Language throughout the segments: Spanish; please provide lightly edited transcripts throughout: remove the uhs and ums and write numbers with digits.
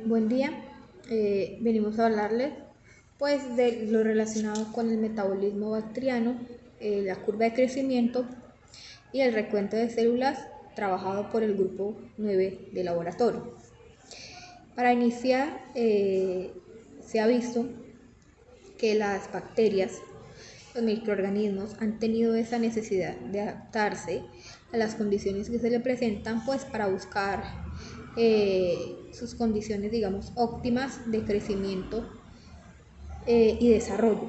Buen día. Venimos a hablarles pues de lo relacionado con el metabolismo bacteriano, la curva de crecimiento y el recuento de células trabajado por el grupo 9 de laboratorio. Para iniciar, se ha visto que las bacterias, los microorganismos, han tenido esa necesidad de adaptarse a las condiciones que se le presentan, pues para buscar sus condiciones, digamos, óptimas de crecimiento y desarrollo.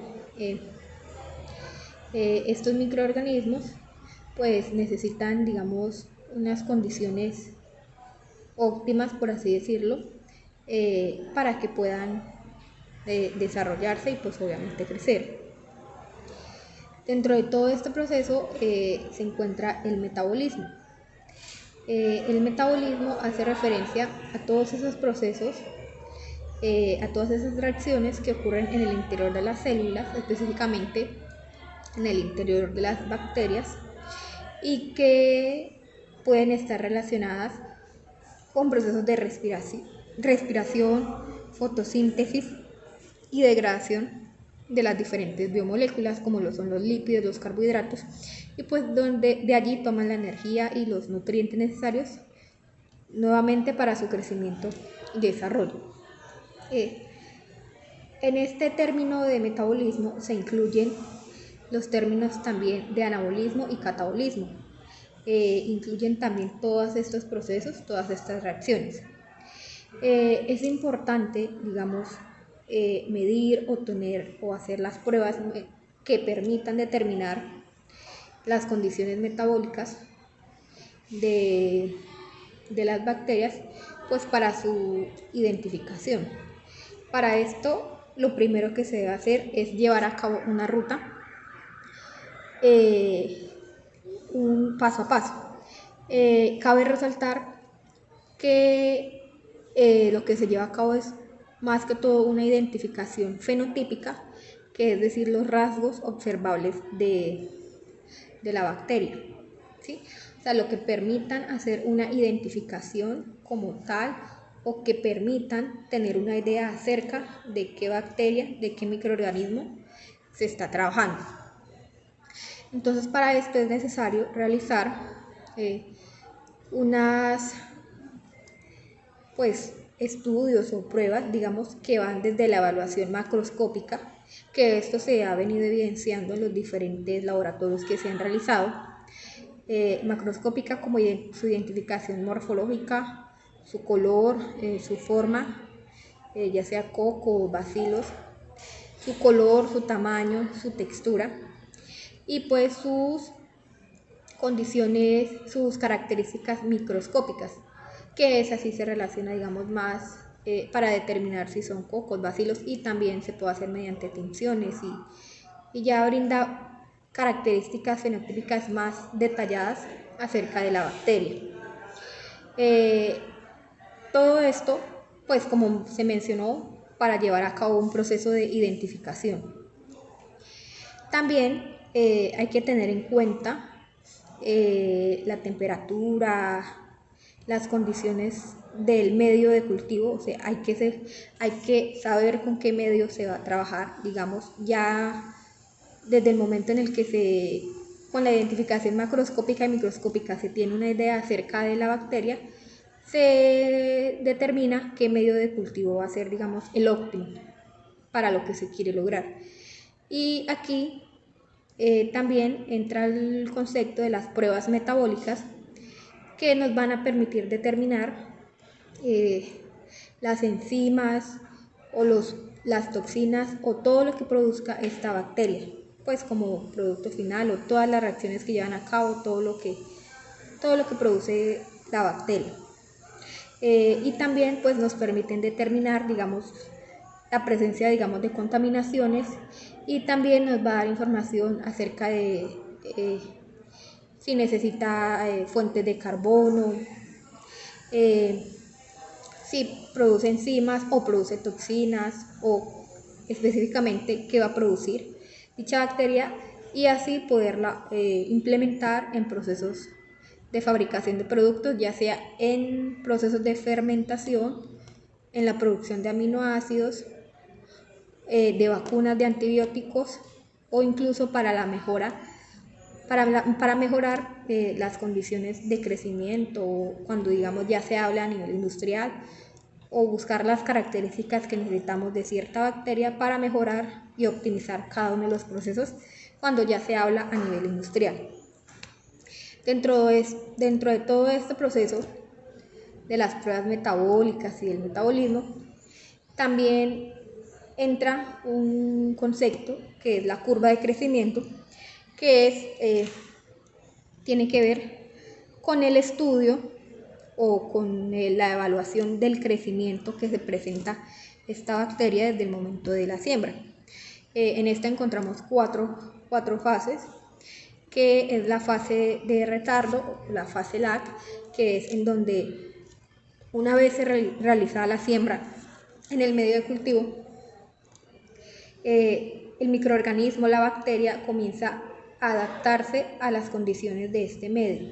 Estos microorganismos pues necesitan, digamos, unas condiciones óptimas, por así decirlo, para que puedan desarrollarse y pues obviamente crecer. Dentro de todo este proceso se encuentra el metabolismo. El metabolismo hace referencia a todos esos procesos, a todas esas reacciones que ocurren en el interior de las células, específicamente en el interior de las bacterias, y que pueden estar relacionadas con procesos de respiración, fotosíntesis y degradación de las diferentes biomoléculas, como lo son los lípidos, los carbohidratos, y pues donde de allí toman la energía y los nutrientes necesarios nuevamente para su crecimiento y desarrollo. En este término de metabolismo se incluyen los términos también de anabolismo y catabolismo. Incluyen también todos estos procesos, todas estas reacciones. Es importante, digamos, medir o tener o hacer las pruebas que permitan determinar las condiciones metabólicas de las bacterias, pues para su identificación. Para esto, lo primero que se debe hacer es llevar a cabo una ruta, un paso a paso. Cabe resaltar que lo que se lleva a cabo es más que todo una identificación fenotípica, que es decir, los rasgos observables de la bacteria, ¿sí? O sea, lo que permitan hacer una identificación como tal, o que permitan tener una idea acerca de qué bacteria, de qué microorganismo se está trabajando. Entonces, para esto es necesario realizar unas estudios o pruebas, digamos, que van desde la evaluación macroscópica, que esto se ha venido evidenciando en los diferentes laboratorios que se han realizado, macroscópica como su identificación morfológica, su color, su forma, ya sea coco o bacilos, su color, su tamaño, su textura y pues sus condiciones, sus características microscópicas, que es así se relaciona, digamos, más para determinar si son cocos, bacilos, y también se puede hacer mediante tinciones y ya brinda características fenotípicas más detalladas acerca de la bacteria. Todo esto, pues como se mencionó, para llevar a cabo un proceso de identificación. También hay que tener en cuenta la temperatura, las condiciones del medio de cultivo, o sea, hay que saber con qué medio se va a trabajar, digamos, ya desde el momento en el que con la identificación macroscópica y microscópica se tiene una idea acerca de la bacteria, se determina qué medio de cultivo va a ser, digamos, el óptimo para lo que se quiere lograr. Y aquí también entra el concepto de las pruebas metabólicas, que nos van a permitir determinar las enzimas o las toxinas o todo lo que produzca esta bacteria, pues como producto final, o todas las reacciones que llevan a cabo, todo lo que produce la bacteria. Y también pues nos permiten determinar, digamos, la presencia, digamos, de contaminaciones, y también nos va a dar información acerca de si necesita fuentes de carbono, si produce enzimas o produce toxinas, o específicamente qué va a producir dicha bacteria, y así poderla implementar en procesos de fabricación de productos, ya sea en procesos de fermentación, en la producción de aminoácidos, de vacunas de antibióticos o incluso para la mejora, para mejorar las condiciones de crecimiento, o cuando digamos ya se habla a nivel industrial, o buscar las características que necesitamos de cierta bacteria para mejorar y optimizar cada uno de los procesos cuando ya se habla a nivel industrial. Dentro de todo este proceso de las pruebas metabólicas y del metabolismo, también entra un concepto que es la curva de crecimiento, que tiene que ver con el estudio o con la evaluación del crecimiento que se presenta esta bacteria desde el momento de la siembra. En esta encontramos cuatro fases, que es la fase de retardo, la fase lag, que es en donde una vez se realizada la siembra en el medio de cultivo, el microorganismo, la bacteria, comienza a adaptarse a las condiciones de este medio,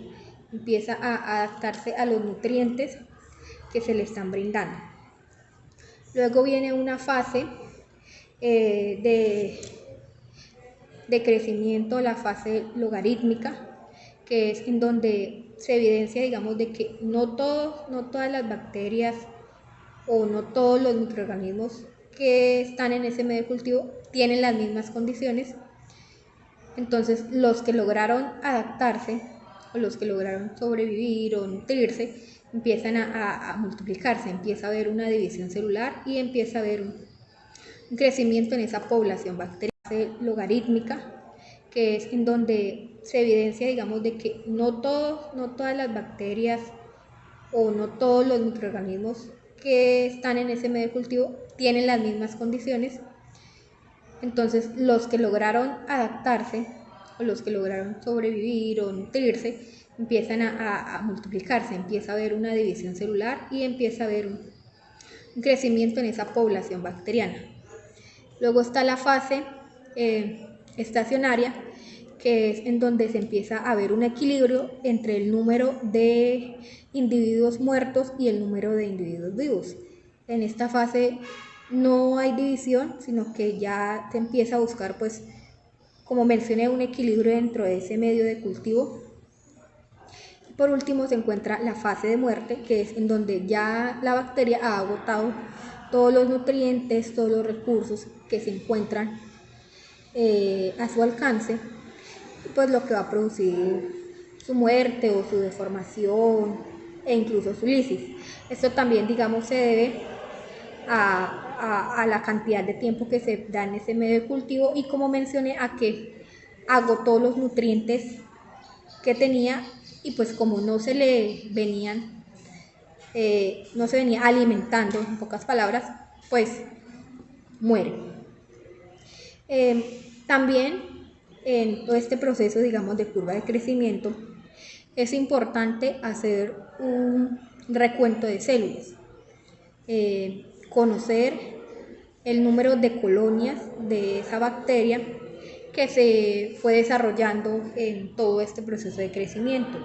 empieza a adaptarse a los nutrientes que se le están brindando. Luego viene una fase de crecimiento, la fase logarítmica, que es en donde se evidencia, digamos, de que no todas las bacterias o no todos los microorganismos que están en ese medio de cultivo tienen las mismas condiciones. Entonces, los que lograron adaptarse o los que lograron sobrevivir o nutrirse empiezan a multiplicarse, empieza a haber una división celular y empieza a haber un crecimiento en esa población bacteriana logarítmica, que es en donde se evidencia, digamos, de que no todas las bacterias o no todos los microorganismos que están en ese medio de cultivo tienen las mismas condiciones. Entonces, los que lograron adaptarse o los que lograron sobrevivir o nutrirse empiezan a multiplicarse, empieza a haber una división celular y empieza a haber un crecimiento en esa población bacteriana. Luego está la fase estacionaria, que es en donde se empieza a ver un equilibrio entre el número de individuos muertos y el número de individuos vivos. En esta fase no hay división, sino que ya se empieza a buscar, pues, como mencioné, un equilibrio dentro de ese medio de cultivo. Por último se encuentra la fase de muerte, que es en donde ya la bacteria ha agotado todos los nutrientes, todos los recursos que se encuentran a su alcance, pues lo que va a producir su muerte o su deformación e incluso su lisis. Esto también, digamos, se debe a la cantidad de tiempo que se da en ese medio de cultivo y, como mencioné, a que agotó los nutrientes que tenía y pues como no se venía alimentando, en pocas palabras, pues muere. También en todo este proceso, digamos, de curva de crecimiento, es importante hacer un recuento de células, conocer el número de colonias de esa bacteria que se fue desarrollando en todo este proceso de crecimiento,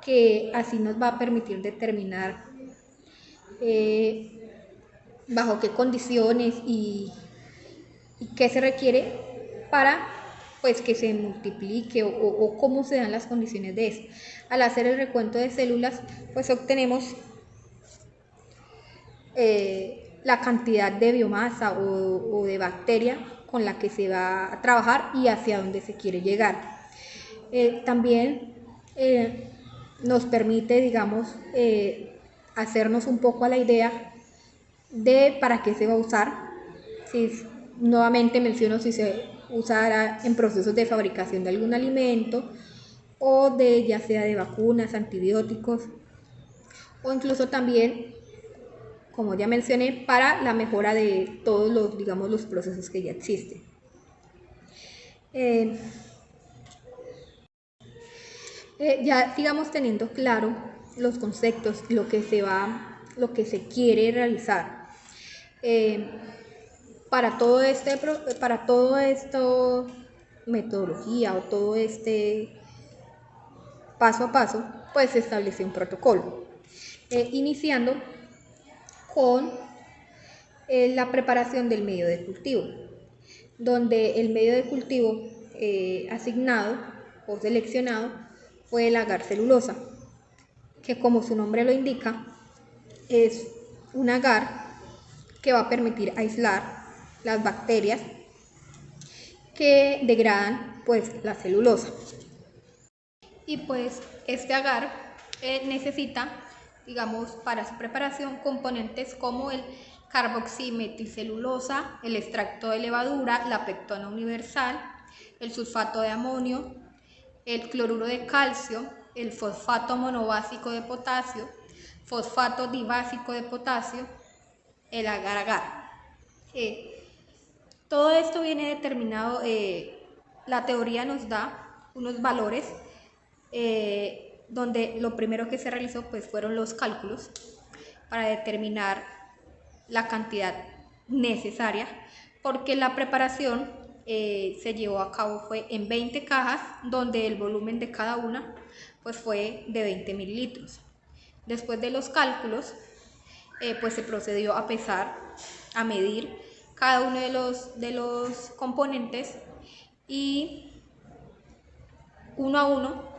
que así nos va a permitir determinar bajo qué condiciones y qué se requiere para, pues, que se multiplique o cómo se dan las condiciones de eso. Al hacer el recuento de células, pues obtenemos la cantidad de biomasa o de bacteria con la que se va a trabajar y hacia dónde se quiere llegar. También nos permite, digamos, hacernos un poco a la idea de para qué se va a usar. Si nuevamente menciono si se usará en procesos de fabricación de algún alimento o de ya sea de vacunas, antibióticos o incluso también, como ya mencioné, para la mejora de todos los, digamos, los procesos que ya existen. Ya, digamos, teniendo claro los conceptos, lo que se quiere realizar, para todo esto metodología o todo este paso a paso, pues se establece un protocolo, iniciando con la preparación del medio de cultivo, donde el medio de cultivo asignado o seleccionado fue el agar celulosa, que como su nombre lo indica, es un agar que va a permitir aislar las bacterias que degradan pues la celulosa. Y pues este agar necesita, digamos, para su preparación componentes como el carboximetilcelulosa, el extracto de levadura, la pectona universal, el sulfato de amonio, el cloruro de calcio, el fosfato monobásico de potasio, fosfato dibásico de potasio, el agar-agar. Todo esto viene determinado, la teoría nos da unos valores donde lo primero que se realizó pues fueron los cálculos para determinar la cantidad necesaria, porque la preparación se llevó a cabo fue en 20 cajas, donde el volumen de cada una pues fue de 20 mililitros. Después de los cálculos, pues se procedió a pesar, a medir cada uno de los componentes y uno a uno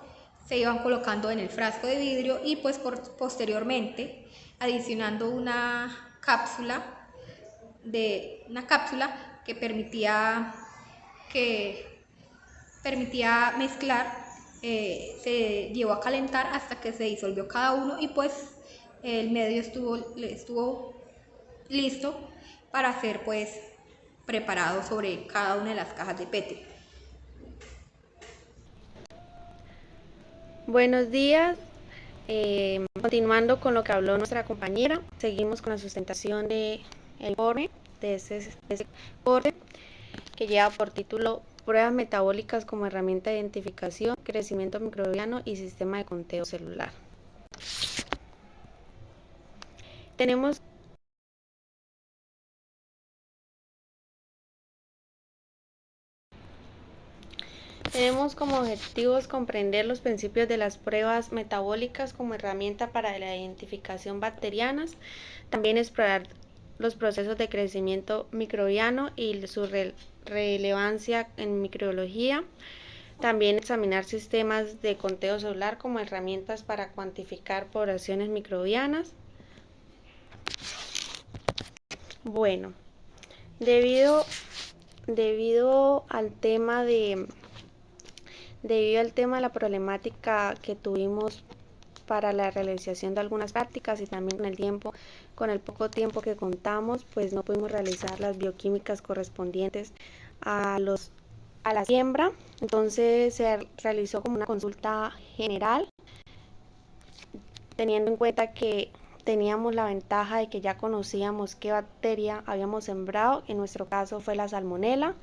se iban colocando en el frasco de vidrio y pues posteriormente adicionando una cápsula que permitía mezclar, se llevó a calentar hasta que se disolvió cada uno y pues el medio estuvo listo para ser pues preparado sobre cada una de las cajas de PET. Buenos días. Continuando con lo que habló nuestra compañera, seguimos con la sustentación del informe de ese corte que lleva por título Pruebas metabólicas como herramienta de identificación, crecimiento microbiano y sistema de conteo celular. Tenemos como objetivos comprender los principios de las pruebas metabólicas como herramienta para la identificación bacterianas, también explorar los procesos de crecimiento microbiano y su relevancia en microbiología, también examinar sistemas de conteo celular como herramientas para cuantificar poblaciones microbianas. Bueno, debido al tema de la problemática que tuvimos para la realización de algunas prácticas y también con el poco tiempo que contamos, pues no pudimos realizar las bioquímicas correspondientes a la siembra. Entonces se realizó como una consulta general, teniendo en cuenta que teníamos la ventaja de que ya conocíamos qué bacteria habíamos sembrado. En nuestro caso fue la salmonela.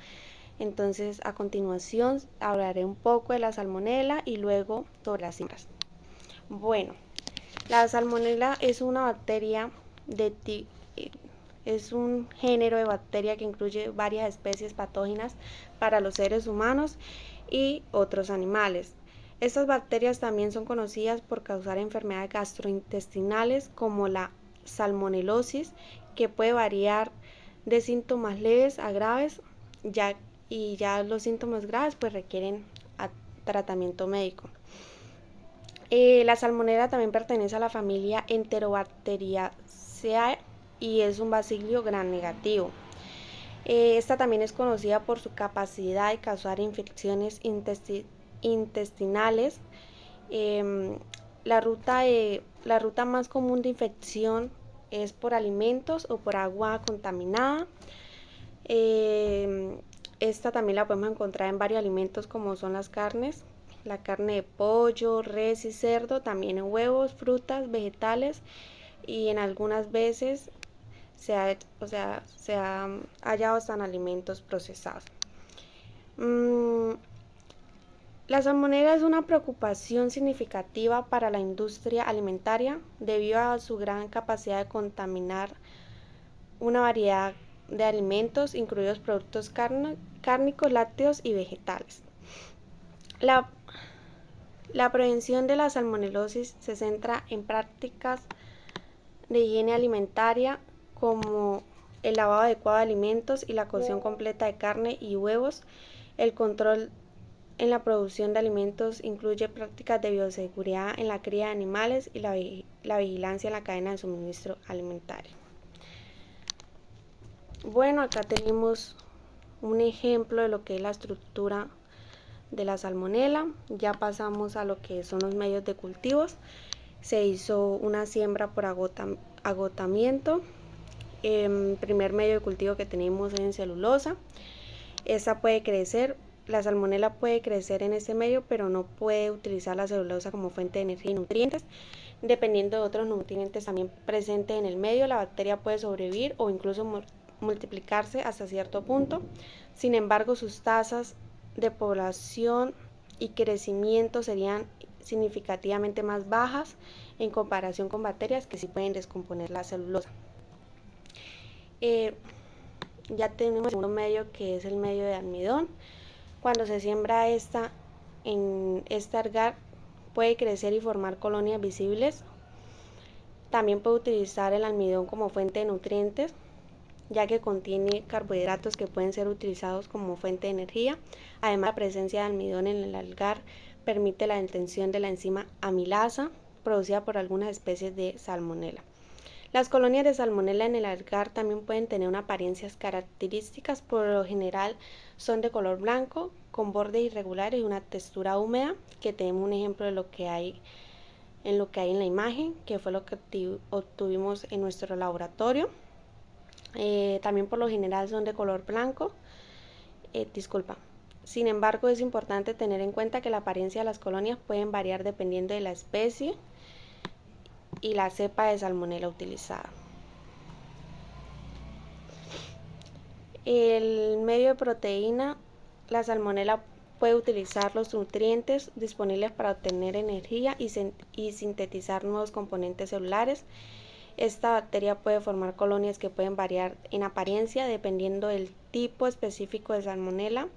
Entonces a continuación hablaré un poco de la salmonela y luego sobre las siembras. Bueno, la salmonela es una bacteria es un género de bacteria que incluye varias especies patógenas para los seres humanos y otros animales. Estas bacterias también son conocidas por causar enfermedades gastrointestinales como la salmonelosis, que puede variar de síntomas leves a graves, y ya los síntomas graves pues requieren tratamiento médico. La salmonela también pertenece a la familia Enterobacteriaceae y es un bacilio gram negativo. Esta también es conocida por su capacidad de causar infecciones intestinales. La ruta más común de infección es por alimentos o por agua contaminada. Esta también la podemos encontrar en varios alimentos como son las carnes, la carne de pollo, res y cerdo, también en huevos, frutas, vegetales y en algunas veces se ha hallado hasta en alimentos procesados. La salmonela es una preocupación significativa para la industria alimentaria debido a su gran capacidad de contaminar una variedad de alimentos, incluidos productos cárnicos, lácteos y vegetales. La prevención de la salmonelosis se centra en prácticas de higiene alimentaria como el lavado adecuado de alimentos y la cocción completa de carne y huevos. El control en la producción de alimentos incluye prácticas de bioseguridad en la cría de animales y la vigilancia en la cadena de suministro alimentario. Bueno, acá tenemos un ejemplo de lo que es la estructura de la salmonela. Ya pasamos a lo que son los medios de cultivos. Se hizo una siembra por agotamiento. Primer medio de cultivo que tenemos es en celulosa. Esta puede crecer, la salmonela puede crecer en este medio, pero no puede utilizar la celulosa como fuente de energía y nutrientes. Dependiendo de otros nutrientes también presentes en el medio, la bacteria puede sobrevivir o incluso multiplicarse hasta cierto punto. Sin embargo, sus tasas de población y crecimiento serían significativamente más bajas en comparación con bacterias que sí pueden descomponer la celulosa. Ya tenemos el segundo medio, que es el medio de almidón. Cuando se siembra en este agar, puede crecer y formar colonias visibles. También puede utilizar el almidón como fuente de nutrientes, ya que contiene carbohidratos que pueden ser utilizados como fuente de energía. Además, la presencia de almidón en el algar permite la detención de la enzima amilasa, producida por algunas especies de salmonela. Las colonias de salmonela en el algar también pueden tener unas apariencias características. Por lo general son de color blanco, con bordes irregulares y una textura húmeda, que tenemos un ejemplo de lo que hay en la imagen, que fue lo que obtuvimos en nuestro laboratorio. También por lo general son de color blanco. Sin embargo, es importante tener en cuenta que la apariencia de las colonias pueden variar dependiendo de la especie y la cepa de salmonela utilizada. El medio de proteína, la salmonela puede utilizar los nutrientes disponibles para obtener energía y sintetizar nuevos componentes celulares. Esta bacteria puede formar colonias que pueden variar en apariencia dependiendo del tipo específico de salmonela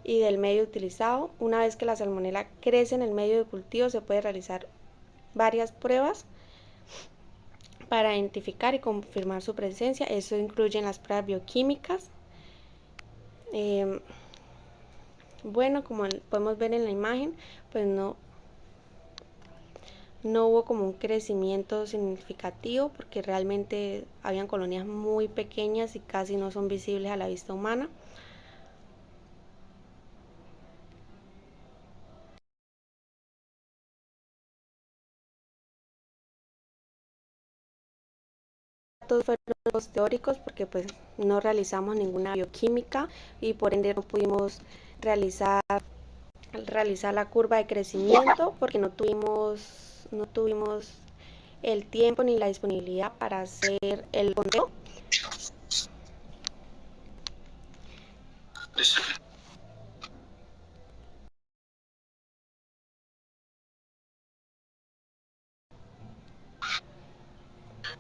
y del medio utilizado. Una vez que la salmonela crece en el medio de cultivo, se puede realizar varias pruebas para identificar y confirmar su presencia. Eso incluye las pruebas bioquímicas. Bueno, como podemos ver en la imagen, pues no hubo como un crecimiento significativo, porque realmente habían colonias muy pequeñas y casi no son visibles a la vista humana. Todos fueron los teóricos, porque pues no realizamos ninguna bioquímica y por ende no pudimos realizar la curva de crecimiento, porque no tuvimos el tiempo ni la disponibilidad para hacer el conteo.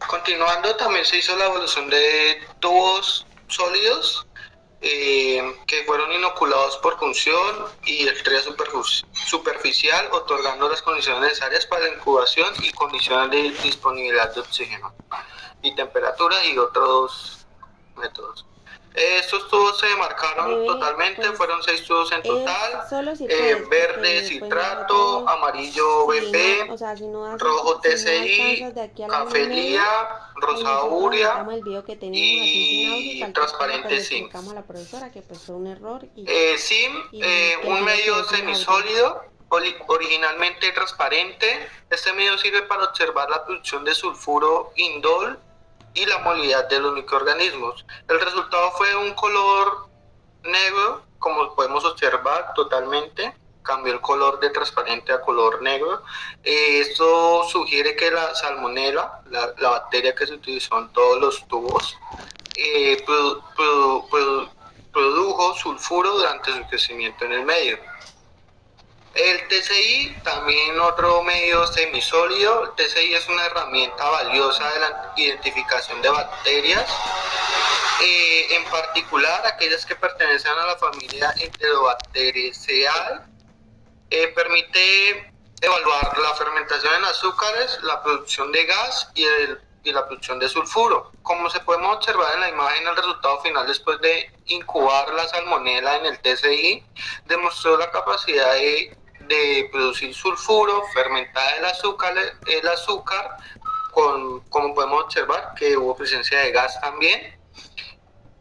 Continuando, también se hizo la evolución de tubos sólidos que fueron inoculados por punción y estrella superficial, otorgando las condiciones necesarias para la incubación y condiciones de disponibilidad de oxígeno y temperatura y otros métodos. Estos tubos se marcaron totalmente, fueron 6 tubos en total, verde citrato, amarillo BP, rojo TCI, café lía, rosa urea y transparente zinc. Sim, un medio semisólido, originalmente transparente. Este medio sirve para observar la producción de sulfuro indol y la movilidad de los microorganismos. El resultado fue un color negro, como podemos observar totalmente. Cambió el color de transparente a color negro. Esto sugiere que la salmonela, la bacteria que se utilizó en todos los tubos, produjo sulfuro durante su crecimiento en el medio. El TCI, también otro medio semisólido. El TCI es una herramienta valiosa de la identificación de bacterias, en particular aquellas que pertenecen a la familia Enterobacteriaceae. Permite evaluar la fermentación en azúcares, la producción de gas y el y la producción de sulfuro. Como se puede observar en la imagen, el resultado final después de incubar la salmonela en el TCI demostró la capacidad de producir sulfuro, fermentar el azúcar como podemos observar que hubo presencia de gas también.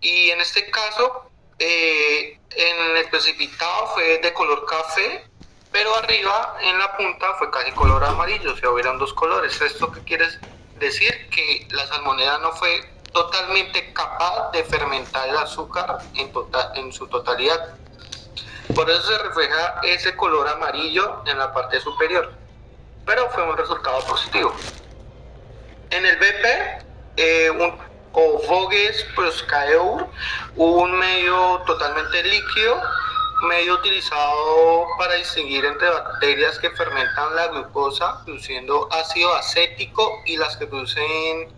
Y en este caso, en el precipitado fue de color café, pero arriba en la punta fue casi color amarillo, o sea, hubieron dos colores. ¿Esto qué quiere decir? Que la salmonela no fue totalmente capaz de fermentar el azúcar en su totalidad. Por eso se refleja ese color amarillo en la parte superior, pero fue un resultado positivo. En el BP, o Voges Procaeur, un medio totalmente líquido, medio utilizado para distinguir entre bacterias que fermentan la glucosa produciendo ácido acético y las que producen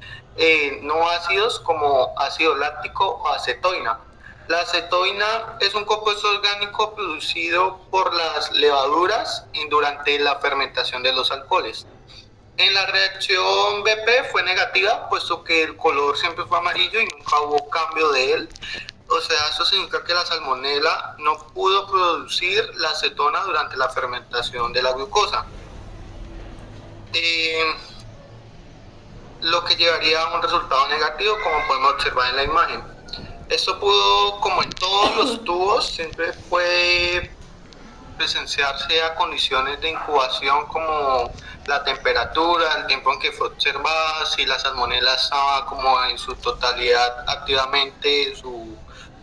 no ácidos como ácido láctico o acetoina. La acetoina es un compuesto orgánico producido por las levaduras durante la fermentación de los alcoholes. En la reacción BP fue negativa, puesto que el color siempre fue amarillo y nunca hubo cambio de él. O sea, eso significa que la salmonela no pudo producir la acetona durante la fermentación de la glucosa. Lo que llevaría a un resultado negativo, como podemos observar en la imagen. Esto pudo, como en todos los tubos, siempre puede presenciarse a condiciones de incubación como la temperatura, el tiempo en que fue observada, si la salmonela estaba como en su totalidad activamente, en su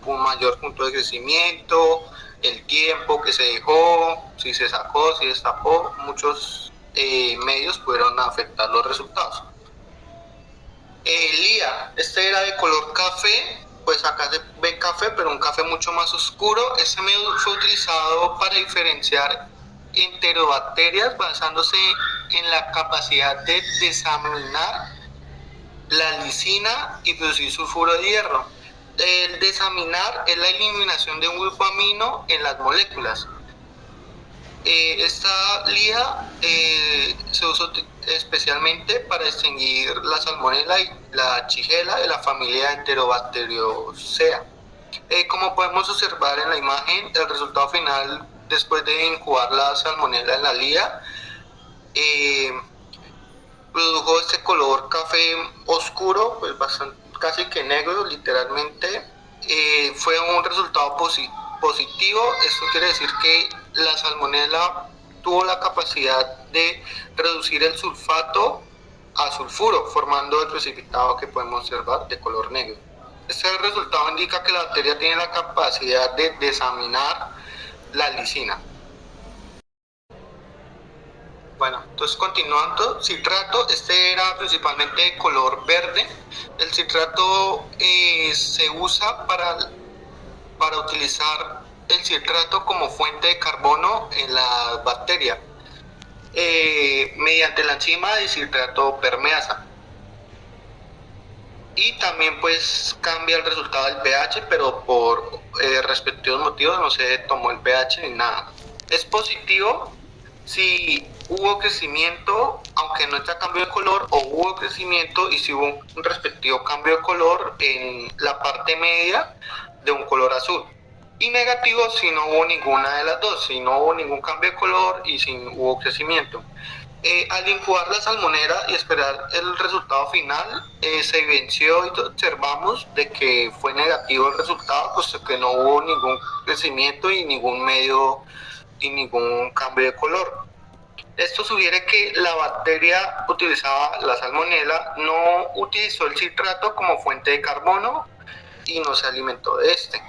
mayor punto de crecimiento, el tiempo que se dejó, si se sacó, si destapó, muchos medios pudieron afectar los resultados. El IA, este era de color café, pues acá se ve café, pero un café mucho más oscuro. Este medio fue utilizado para diferenciar enterobacterias basándose en la capacidad de desaminar la lisina y producir sulfuro de hierro. El desaminar es la eliminación de un grupo amino en las moléculas. Esta lija se usa especialmente para distinguir la salmonela y la shigella de la familia Enterobacteriaceae. Como podemos observar en la imagen, el resultado final después de incubar la salmonela en la lija produjo este color café oscuro, pues casi que negro literalmente. Fue un resultado positivo. Esto quiere decir que la salmonela tuvo la capacidad de reducir el sulfato a sulfuro, formando el precipitado que podemos observar de color negro. Este resultado indica que la bacteria tiene la capacidad de desaminar la lisina. Bueno, entonces continuando, citrato, este era principalmente de color verde. El citrato se usa para utilizar el citrato como fuente de carbono en la bacteria mediante la enzima de citrato permeasa. Y también pues cambia el resultado del pH, pero por respectivos motivos no se tomó el pH ni nada. Es positivo si hubo crecimiento, aunque no está cambio de color, o hubo crecimiento y si hubo un respectivo cambio de color en la parte media de un color azul. Y negativo si no hubo ninguna de las dos, si no hubo ningún cambio de color y si hubo crecimiento. Al incubar la salmonela y esperar el resultado final, se evidenció y observamos de que fue negativo el resultado, puesto que no hubo ningún crecimiento y ningún medio y ningún cambio de color. Esto sugiere que la bacteria utilizaba la salmonela, no utilizó el citrato como fuente de carbono y no se alimentó de este.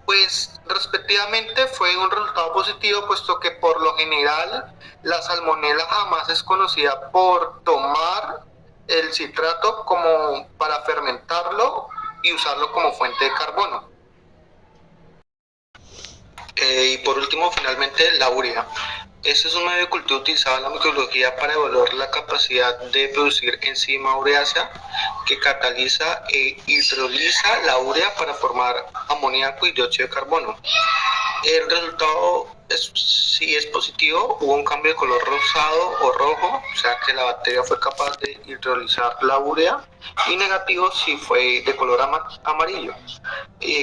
Pues respectivamente fue un resultado positivo, puesto que por lo general la salmonela jamás es conocida por tomar el citrato como para fermentarlo y usarlo como fuente de carbono. Y por último, finalmente, la urea. Este es un medio de cultivo utilizado en la microbiología para evaluar la capacidad de producir enzima ureasa que cataliza e hidroliza la urea para formar amoníaco y dióxido de carbono. El resultado si es positivo, hubo un cambio de color rosado o rojo, o sea que la bacteria fue capaz de hidrolizar la urea, y negativo si fue de color amarillo.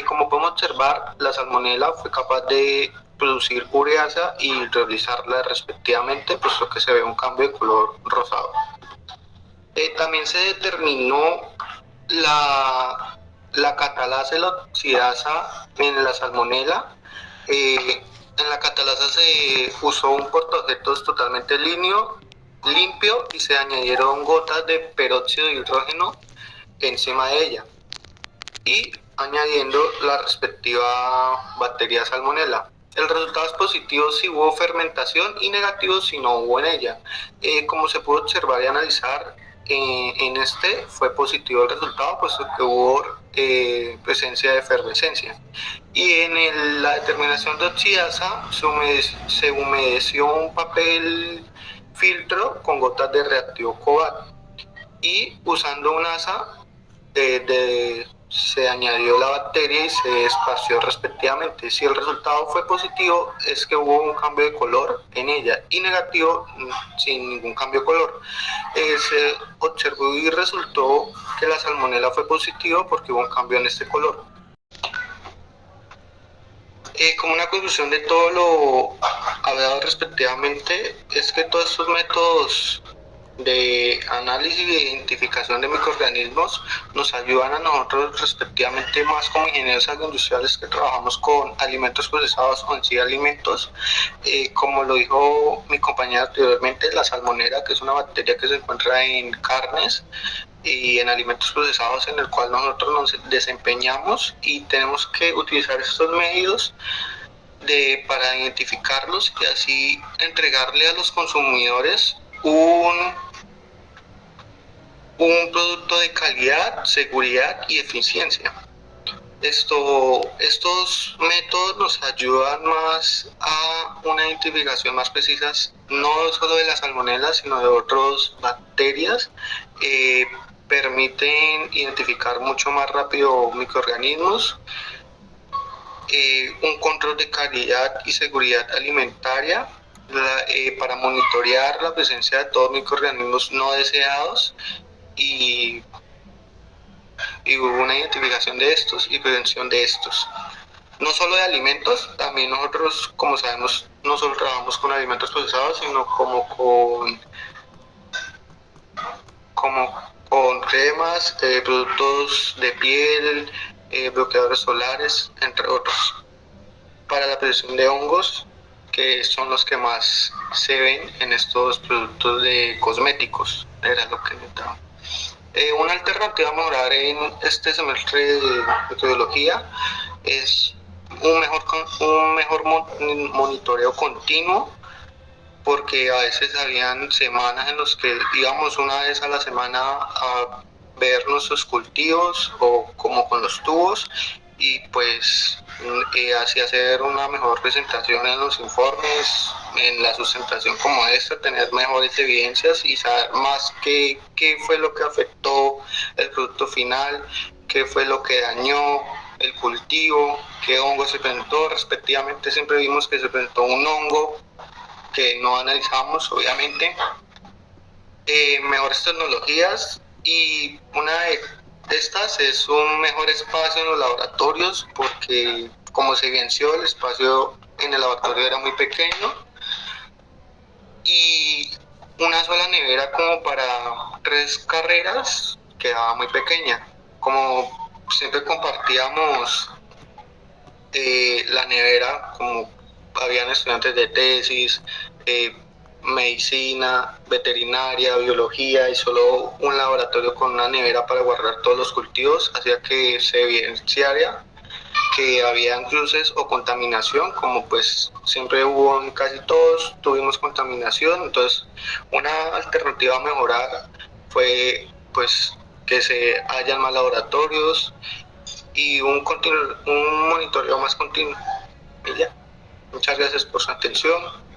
Como podemos observar, la salmonela fue capaz de producir ureasa y hidrolizarla respectivamente, puesto que se ve un cambio de color rosado. También se determinó la catalasa y la oxidasa en la salmonela. En la catalasa se usó un portaobjetos totalmente limpio y se añadieron gotas de peróxido de hidrógeno encima de ella y añadiendo la respectiva bacteria salmonela. El resultado es positivo si hubo fermentación y negativo si no hubo en ella. Como se pudo observar y analizar, en este fue positivo el resultado, puesto que hubo presencia de efervescencia. Y en la determinación de oxidasa se humedeció un papel filtro con gotas de reactivo cobalt y usando un asa se añadió la bacteria y se esparció respectivamente. Si el resultado fue positivo, es que hubo un cambio de color en ella, y negativo, sin ningún cambio de color. Se observó y resultó que la salmonela fue positiva porque hubo un cambio en este color. Como una conclusión de todo lo hablado respectivamente, es que todos estos métodos de análisis y identificación de microorganismos nos ayudan a nosotros respectivamente, más como ingenieros agroindustriales que trabajamos con alimentos procesados o en sí alimentos, como lo dijo mi compañera anteriormente, la salmonela, que es una bacteria que se encuentra en carnes y en alimentos procesados, en el cual nosotros nos desempeñamos, y tenemos que utilizar estos medios para identificarlos y así entregarle a los consumidores un producto de calidad, seguridad y eficiencia. Estos métodos nos ayudan más a una identificación más precisa, no solo de la salmonela, sino de otras bacterias. Permiten identificar mucho más rápido microorganismos, un control de calidad y seguridad alimentaria, para monitorear la presencia de todos microorganismos no deseados y una identificación de estos y prevención de estos. No solo de alimentos, también nosotros, como sabemos, no solo trabajamos con alimentos procesados, sino como con cremas, productos de piel, bloqueadores solares, entre otros, para la prevención de hongos, que son los que más se ven en estos productos de cosméticos. Era lo que necesitaba. Una alternativa a mejorar en este semestre de metodología es un mejor monitoreo continuo, porque a veces habían semanas en los que íbamos una vez a la semana a ver nuestros cultivos o como con los tubos, y pues así hacer una mejor presentación en los informes, en la sustentación como esta, tener mejores evidencias y saber más qué fue lo que afectó el producto final, qué fue lo que dañó el cultivo, qué hongo se presentó. Respectivamente, siempre vimos que se presentó un hongo que no analizamos, obviamente. Mejores tecnologías, y una de estas es un mejor espacio en los laboratorios, porque como se evidenció, el espacio en el laboratorio era muy pequeño y una sola nevera como para 3 carreras quedaba muy pequeña. Como siempre compartíamos la nevera, como habían estudiantes de tesis, medicina, veterinaria, biología, y solo un laboratorio con una nevera para guardar todos los cultivos, hacía que se evidenciara que había cruces o contaminación, como pues siempre hubo en casi todos, tuvimos contaminación. Entonces, una alternativa a mejorar fue pues que se hayan más laboratorios y un monitoreo más continuo. Y ya. Muchas gracias por su atención.